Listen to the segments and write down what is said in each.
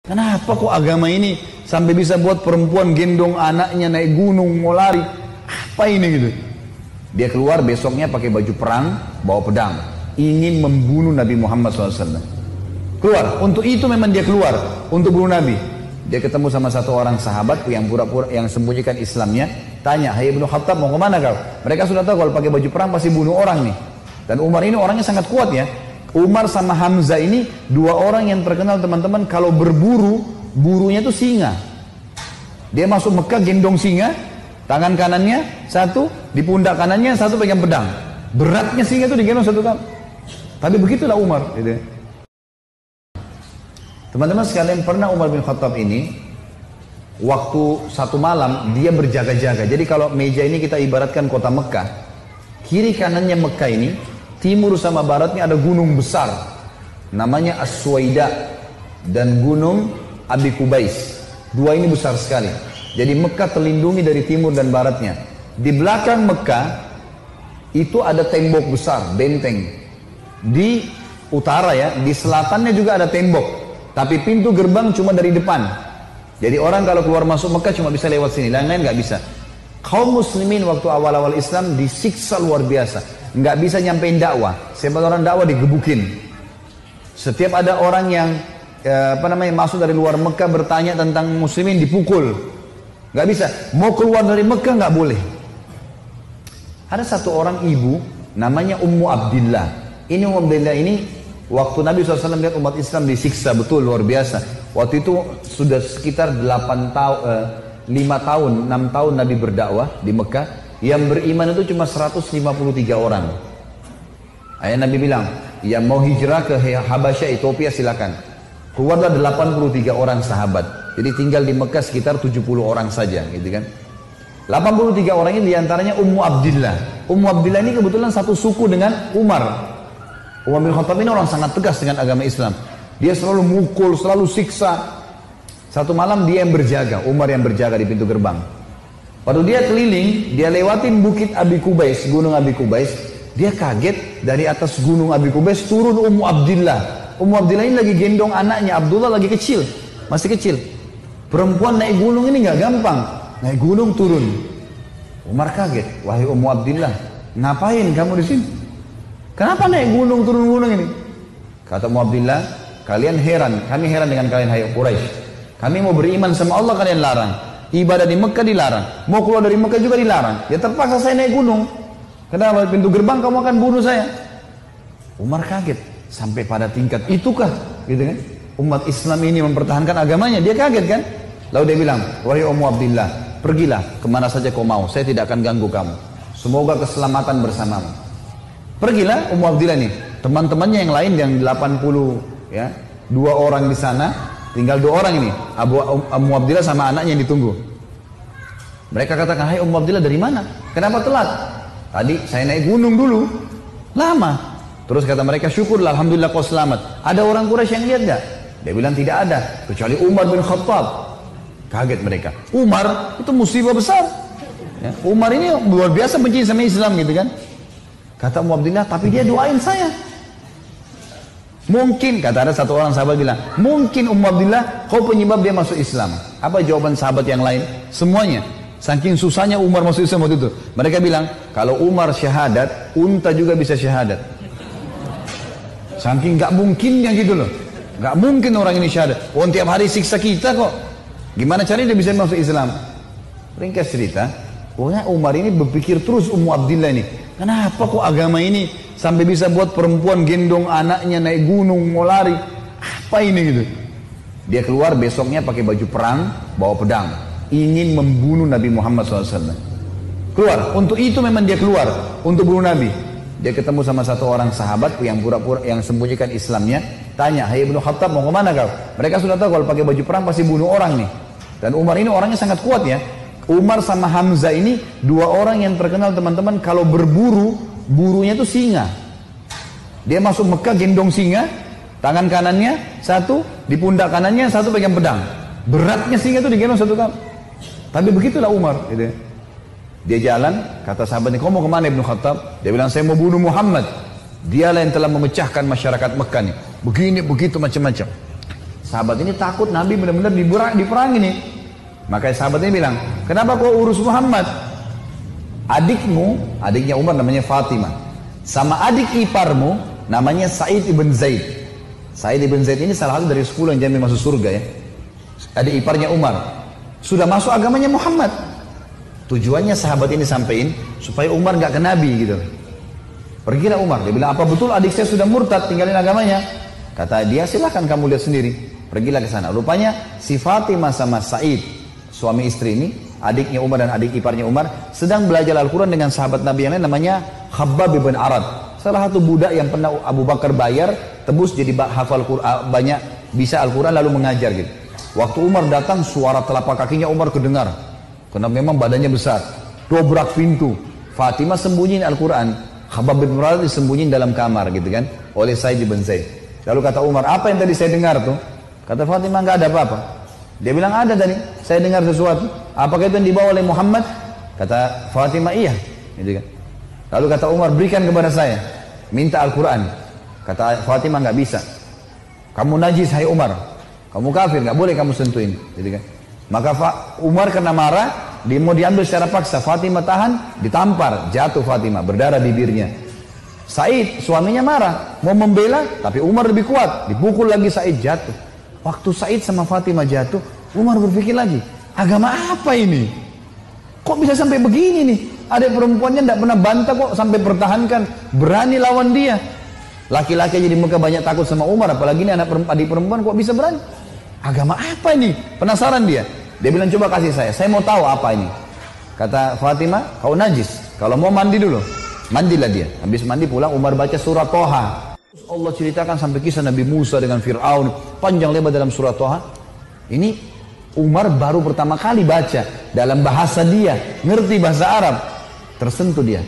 Kenapa kok agama ini sampai bisa buat perempuan gendong anaknya naik gunung mau lari? Apa ini gitu? Dia keluar besoknya pakai baju perang, bawa pedang, ingin membunuh Nabi Muhammad SAW. Keluar, untuk itu memang dia keluar, untuk bunuh Nabi. Dia ketemu sama satu orang sahabat yang pura-pura yang sembunyikan Islamnya, tanya, "Hai Ibnu Khattab, mau kemana kau?" Mereka sudah tahu kalau pakai baju perang pasti bunuh orang nih. Dan Umar ini orangnya sangat kuat ya. Umar sama Hamzah ini dua orang yang terkenal teman-teman, kalau berburu, burunya itu singa. Dia masuk Mekah gendong singa, tangan kanannya satu, di pundak kanannya satu pegang pedang. Beratnya singa itu digendong satu kali. Tapi begitulah Umar. Gitu. Teman-teman sekalian, pernah Umar bin Khattab ini, waktu satu malam dia berjaga-jaga. Jadi kalau meja ini kita ibaratkan kota Mekah, kiri kanannya Mekah ini, timur sama baratnya ada gunung besar, namanya As-Suwaida dan gunung Abi Kubais. Dua ini besar sekali. Jadi Mekah terlindungi dari timur dan baratnya. Di belakang Mekah itu ada tembok besar, benteng. Di utara ya, di selatannya juga ada tembok. Tapi pintu gerbang cuma dari depan. Jadi orang kalau keluar masuk Mekah cuma bisa lewat sini, lain-lain nggak bisa. Kaum muslimin waktu awal-awal Islam disiksa luar biasa, nggak bisa nyampein dakwah. Siapa orang dakwah digebukin. Setiap ada orang yang masuk dari luar Mekah bertanya tentang muslimin dipukul, nggak bisa. Mau keluar dari Mekah nggak boleh. Ada satu orang ibu namanya Ummu Abdillah. Ini Ummu Abdillah ini waktu Nabi SAW lihat umat Islam disiksa betul luar biasa. Waktu itu sudah sekitar 6 tahun Nabi berdakwah di Mekah, yang beriman itu cuma 153 orang. Ayah Nabi bilang, yang mau hijrah ke Habasyah, Ethiopia silakan. Keluarlah 83 orang sahabat. Jadi tinggal di Mekah sekitar 70 orang saja, gitu kan. 83 orang ini diantaranya Ummu Abdillah. Ummu Abdillah ini kebetulan satu suku dengan Umar. Umar bin Khattab ini orang sangat tegas dengan agama Islam. Dia selalu mukul, selalu siksa. Satu malam dia yang berjaga, Umar yang berjaga di pintu gerbang. Waktu dia keliling, dia lewatin bukit Abi Kubais, gunung Abi Kubais. Dia kaget, dari atas gunung Abi Kubais turun Ummu Abdillah. Ummu Abdillah ini lagi gendong anaknya, Abdullah lagi kecil, masih kecil. Perempuan naik gunung ini nggak gampang, naik gunung turun. Umar kaget, wahai Ummu Abdillah, ngapain kamu di sini? Kenapa naik gunung turun gunung ini? Kata Ummu Abdillah, kalian heran, kami heran dengan kalian hai Quraisy. Kami mau beriman sama Allah, kalian larang. Ibadah di Mekah dilarang. Mau keluar dari Mekah juga dilarang. Ya terpaksa saya naik gunung. Kenapa? Pintu gerbang kamu akan bunuh saya. Umar kaget. Sampai pada tingkat itukah? Gitu kan? Umat Islam ini mempertahankan agamanya. Dia kaget kan? Lalu dia bilang, wahai Ummu Abdillah, pergilah kemana saja kau mau. Saya tidak akan ganggu kamu. Semoga keselamatan bersamamu. Pergilah Ummu Abdillah nih. Teman-temannya yang lain yang 80 ya, 2 orang di sana. Tinggal 2 orang ini, Ummu Abdillah sama anaknya yang ditunggu. Mereka katakan, hai Ummu Abdillah dari mana? Kenapa telat? Tadi saya naik gunung dulu, lama. Terus kata mereka, syukurlah, alhamdulillah kau selamat. Ada orang Quraisy yang lihat gak? Dia bilang tidak ada, kecuali Umar bin Khattab. Kaget mereka. Umar itu musibah besar. Ya, Umar ini luar biasa benci sama Islam gitu kan. Kata Ummu Abdillah, tapi dia doain saya. Mungkin, kata ada satu orang sahabat bilang, mungkin Ummu Abdillah kau penyebab dia masuk Islam. Apa jawaban sahabat yang lain? Semuanya. Saking susahnya Umar masuk Islam waktu itu. Mereka bilang, kalau Umar syahadat, unta juga bisa syahadat. Saking gak mungkinnya gitu loh. Gak mungkin orang ini syahadat. Oh, tiap hari siksa kita kok. Gimana caranya dia bisa masuk Islam? Ringkas cerita, pokoknya Umar ini berpikir terus Ummu Abdillah ini. Kenapa kok agama ini sampai bisa buat perempuan gendong anaknya naik gunung mau lari? Apa ini gitu? Dia keluar besoknya pakai baju perang, bawa pedang, ingin membunuh Nabi Muhammad SAW. Keluar, untuk itu memang dia keluar, untuk bunuh Nabi. Dia ketemu sama satu orang sahabat yang pura-pura yang sembunyikan Islamnya, tanya, hai Ibnu Khattab, mau kemana kau? Mereka sudah tahu kalau pakai baju perang pasti bunuh orang nih. Dan Umar ini orangnya sangat kuat ya. Umar sama Hamzah ini 2 orang yang terkenal teman-teman, kalau berburu, burunya itu singa. Dia masuk Mekah gendong singa, tangan kanannya satu, di pundak kanannya satu pegang pedang. Beratnya singa itu digendong satu kali. Tapi begitulah Umar. Gitu. Dia jalan, kata sahabatnya, kau mau kemana Ibnu Khattab? Dia bilang, saya mau bunuh Muhammad. Dialah yang telah memecahkan masyarakat Mekah nih. Begini, begitu, macam-macam. Sahabat ini takut Nabi benar-benar diperangi nih. Makanya sahabat ini bilang, kenapa kau urus Muhammad? Adiknya Umar namanya Fatimah, sama adik iparmu namanya Sa'id ibn Zaid. Sa'id ibn Zaid ini salah satu dari 10 yang jamin masuk surga ya. Adik iparnya Umar, sudah masuk agamanya Muhammad. Tujuannya sahabat ini sampein supaya Umar gak ke Nabi gitu. Pergilah Umar, dia bilang, apa betul adik saya sudah murtad tinggalin agamanya? Kata dia, silahkan kamu lihat sendiri. Pergilah ke sana. Rupanya si Fatimah sama Sa'id, suami istri ini, adiknya Umar dan adik iparnya Umar, sedang belajar Al-Quran dengan sahabat Nabi yang lain namanya Khabbab bin Arad. Salah satu budak yang pernah Abu Bakar bayar, tebus jadi hafal Quran, banyak bisa Al-Quran lalu mengajar gitu. Waktu Umar datang, suara telapak kakinya Umar kedengar. Karena memang badannya besar. Dobrak pintu. Fatimah sembunyiin Al-Quran. Khabbab bin Arad disembunyiin dalam kamar gitu kan, oleh Sa'id bin Zaid. Lalu kata Umar, apa yang tadi saya dengar tuh? Kata Fatimah, nggak ada apa-apa. Dia bilang, ada tadi, saya dengar sesuatu. Apakah itu yang dibawa oleh Muhammad? Kata Fatimah, iya. Gitu kan. Lalu kata Umar, berikan kepada saya. Minta Al-Quran. Kata Fatimah, nggak bisa. Kamu najis, hai Umar. Kamu kafir, nggak boleh kamu sentuhin. Gitu kan. Maka Umar kena marah, dia mau diambil secara paksa. Fatimah tahan, ditampar. Jatuh Fatimah, berdarah bibirnya. Said, suaminya marah. Mau membela, tapi Umar lebih kuat. Dipukul lagi Said, jatuh. Waktu Said sama Fatimah jatuh, Umar berpikir lagi, agama apa ini? Kok bisa sampai begini nih? Ada perempuannya tidak pernah bantah kok sampai pertahankan, berani lawan dia. Laki-laki aja di Mekah banyak takut sama Umar, apalagi ini adik perempuan kok bisa berani? Agama apa ini? Penasaran dia. Dia bilang, coba kasih saya mau tahu apa ini. Kata Fatimah, kau najis, kalau mau mandi dulu. Mandilah dia. Habis mandi pulang, Umar baca surah Toha. Allah ceritakan sampai kisah Nabi Musa dengan Fir'aun, panjang lebar dalam surah Toha. Ini Umar baru pertama kali baca dalam bahasa dia, ngerti bahasa Arab, tersentuh dia.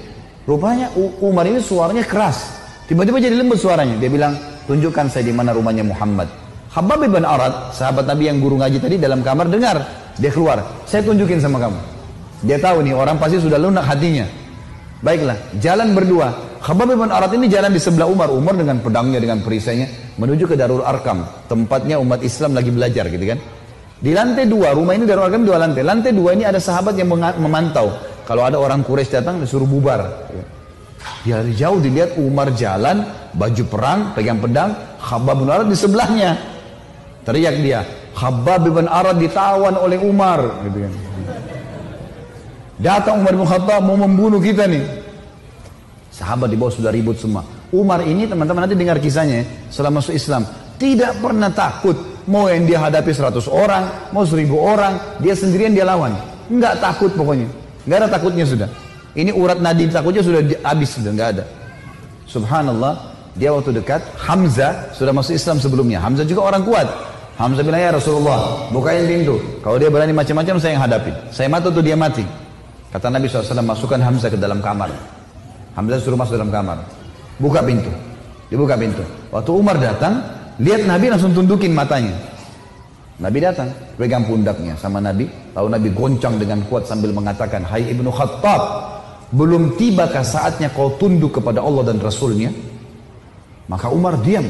Rupanya Umar ini suaranya keras, tiba-tiba jadi lembut suaranya. Dia bilang, tunjukkan saya di mana rumahnya Muhammad. Khabbab bin Arad, sahabat Nabi yang guru ngaji tadi, dalam kamar dengar, dia keluar, saya tunjukin sama kamu. Dia tahu nih orang pasti sudah lunak hatinya. Baiklah, jalan berdua. Khabbab bin Arad ini jalan di sebelah Umar. Umar dengan pedangnya, dengan perisainya, menuju ke Darul Arkam. Tempatnya umat Islam lagi belajar gitu kan. Di lantai 2, rumah ini Darul Arkam 2 lantai. Lantai 2 ini ada sahabat yang memantau. Kalau ada orang Quraisy datang, disuruh bubar. Dari jauh dilihat Umar jalan, baju perang, pegang pedang. Khabbab bin Arad di sebelahnya. Teriak dia, Khabbab bin Arad ditawan oleh Umar. Gitu kan. Datang Umar bin Khattab mau membunuh kita nih. Sahabat di bawah sudah ribut semua. Umar ini teman-teman nanti dengar kisahnya setelah masuk Islam. Tidak pernah takut. Mau yang dia hadapi 100 orang, mau 1000 orang, dia sendirian dia lawan. Enggak takut pokoknya. Enggak ada takutnya sudah. Ini urat nadi takutnya sudah habis, sudah enggak ada. Subhanallah, dia waktu dekat, Hamzah sudah masuk Islam sebelumnya. Hamzah juga orang kuat. Hamzah bilang, ya Rasulullah, bukain pintu. Kalau dia berani macam-macam saya yang hadapi. Saya mati atau dia mati. Kata Nabi SAW, masukkan Hamzah ke dalam kamar. Hamzah suruh masuk dalam kamar. Buka pintu. Dibuka pintu. Waktu Umar datang, lihat Nabi langsung tundukin matanya. Nabi datang, pegang pundaknya sama Nabi. Lalu Nabi goncang dengan kuat sambil mengatakan, hai Ibnu Khattab, belum tibakah saatnya kau tunduk kepada Allah dan Rasulnya? Maka Umar diam.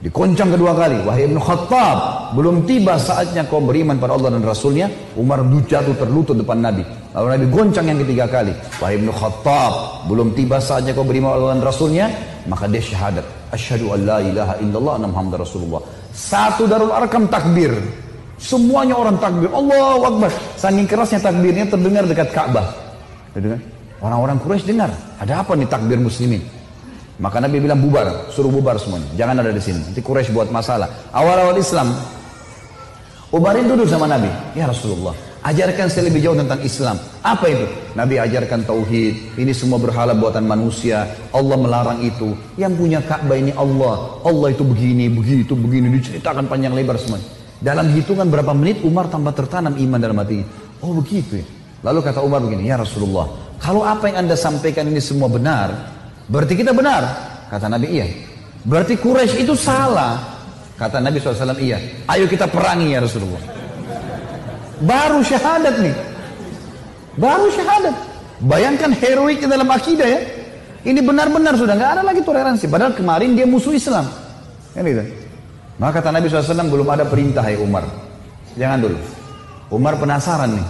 Dikoncang kedua kali, wahai Ibnu Khattab, belum tiba saatnya kau beriman pada Allah dan Rasulnya. Umar jatuh terlutut depan Nabi. Lalu Nabi goncang yang ketiga kali, wahai Ibnu Khattab, belum tiba saatnya kau beriman pada Allah dan Rasulnya. Maka dia syahadat, asyhadu an la ilaha illallah anna Muhammadar Rasulullah. Satu Darul Arkam takbir, semuanya orang takbir, Allahu Akbar. Saking kerasnya takbirnya terdengar dekat Ka'bah. Orang-orang Quraisy dengar, ada apa nih takbir muslimin? Maka Nabi bilang bubar, suruh bubar semuanya, jangan ada di sini. Nanti Quraisy buat masalah. Awal-awal Islam, Umar duduk sama Nabi, ya Rasulullah, ajarkan saya lebih jauh tentang Islam. Apa itu? Nabi ajarkan tauhid. Ini semua berhala buatan manusia. Allah melarang itu. Yang punya Ka'bah ini Allah. Allah itu begini, begitu, begini. Diceritakan panjang lebar semuanya. Dalam hitungan berapa menit Umar tambah tertanam iman dalam hatinya. Oh begitu ya. Lalu kata Umar begini, ya Rasulullah, kalau apa yang anda sampaikan ini semua benar, berarti kita benar. Kata Nabi, iya. Berarti Quraisy itu salah. Kata Nabi SAW, iya. Ayo kita perangi ya Rasulullah. Baru syahadat nih. Baru syahadat. Bayangkan heroik dalam akidah ya. Ini benar-benar sudah nggak ada lagi toleransi. Padahal kemarin dia musuh Islam. Kan gitu. Maka kata Nabi SAW, belum ada perintah hai Umar. Jangan dulu. Umar penasaran nih.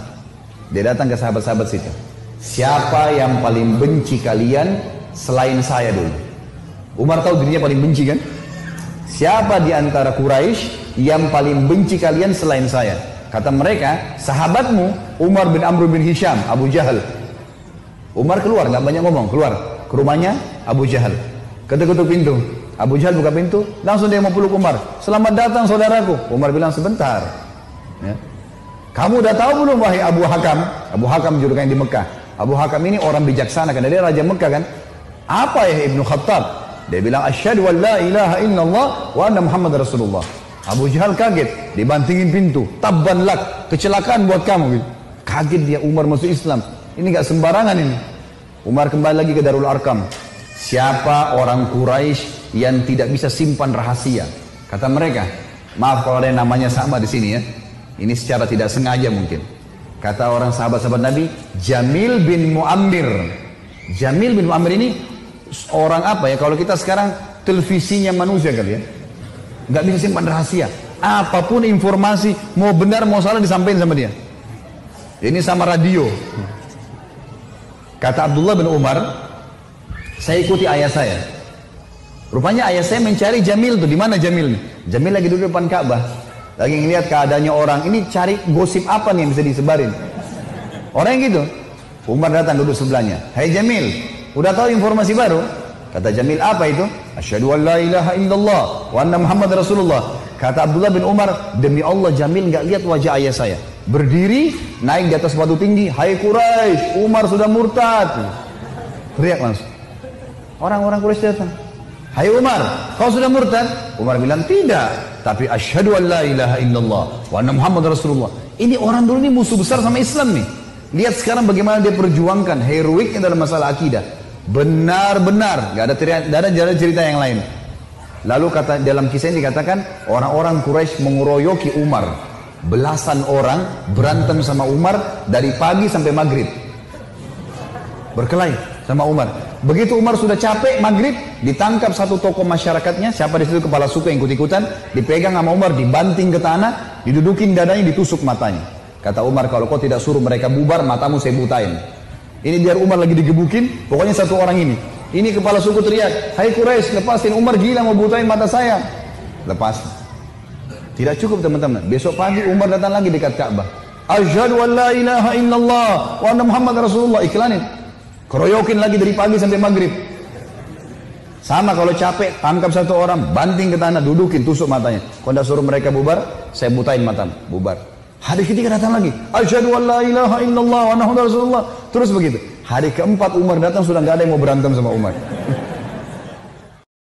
Dia datang ke sahabat-sahabat situ. Siapa yang paling benci kalian selain saya dulu? Umar tahu dirinya paling benci kan? Siapa di antara Quraisy yang paling benci kalian selain saya? Kata mereka, sahabatmu Umar bin Amr bin Hisham, Abu Jahal. Umar keluar, nggak banyak ngomong, keluar ke rumahnya Abu Jahal. Ketuk-ketuk pintu. Abu Jahal buka pintu, langsung dia mau peluk Umar. Selamat datang saudaraku. Umar bilang sebentar. Ya. Kamu udah tahu belum wahai Abu Hakam? Abu Hakam julukannya di Mekah. Abu Hakam ini orang bijaksana kan, dia raja Mekah kan. Apa ya Ibnu Khattab? Dia bilang asyhadu an la ilaha illallah wa anna Muhammad Rasulullah. Abu Jahal kaget, dibantingin pintu. Tabban lak, kecelakaan buat kamu. Kaget dia, Umar masuk Islam. Ini gak sembarangan ini. Umar kembali lagi ke Darul Arkam. Siapa orang Quraisy yang tidak bisa simpan rahasia? Kata mereka, maaf kalau ada yang namanya sama di sini ya. Ini secara tidak sengaja mungkin. Kata orang sahabat-sahabat Nabi, Jamil bin Muammir. Jamil bin Muammir ini orang apa ya? Kalau kita sekarang televisinya manusia kali ya. Nggak bisa simpan rahasia. Apapun informasi, mau benar mau salah disampaikan sama dia. Ini sama radio. Kata Abdullah bin Umar, saya ikuti ayah saya. Rupanya ayah saya mencari Jamil tuh. Di mana Jamil? Jamil lagi duduk depan Ka'bah. Lagi ngeliat keadaannya orang. Ini cari gosip apa nih yang bisa disebarin. Orang yang gitu. Umar datang duduk sebelahnya. Hai Jamil, udah tahu informasi baru? Kata Jamil, apa itu? Asyhadu an la ilaha illallah wa anna Muhammad Rasulullah. Kata Abdullah bin Umar, demi Allah Jamil nggak lihat wajah ayah saya. Berdiri, naik di atas batu tinggi. Hai Quraisy, Umar sudah murtad. Teriak langsung. Orang-orang Quraisy datang. Hai Umar, kau sudah murtad? Umar bilang tidak, tapi asyhadu an la ilaha illallah wa anna Muhammad Rasulullah. Ini orang dulu ini musuh besar sama Islam nih. Lihat sekarang bagaimana dia perjuangkan heroiknya dalam masalah akidah. Benar-benar, gak ada cerita yang lain. Lalu kata dalam kisah ini dikatakan orang-orang Quraisy mengeroyoki Umar. Belasan orang berantem sama Umar dari pagi sampai maghrib. Berkelahi sama Umar. Begitu Umar sudah capek maghrib, ditangkap satu tokoh masyarakatnya, siapa di situ kepala suku yang ikut-ikutan, dipegang sama Umar, dibanting ke tanah, didudukin dadanya, ditusuk matanya. Kata Umar, kalau kau tidak suruh mereka bubar, matamu saya butain. Ini biar Umar lagi digebukin, pokoknya satu orang ini. Ini kepala suku teriak, hai Quraisy, lepasin, Umar gila mau butain mata saya. Lepas. Tidak cukup teman-teman. Besok pagi Umar datang lagi dekat Ka'bah. Asyhadu an la ilaha illallah wa anna Muhammad Rasulullah. Iklanin. Keroyokin lagi dari pagi sampai maghrib. Sama kalau capek, tangkap satu orang, banting ke tanah, dudukin, tusuk matanya. Kalau tidak suruh mereka bubar, saya butain matamu. Bubar. Hari ketiga datang lagi. Asyhadu an la ilaha illallah wa anna Muhammad Rasulullah. Terus begitu. Hari keempat Umar datang sudah nggak ada yang mau berantem sama Umar.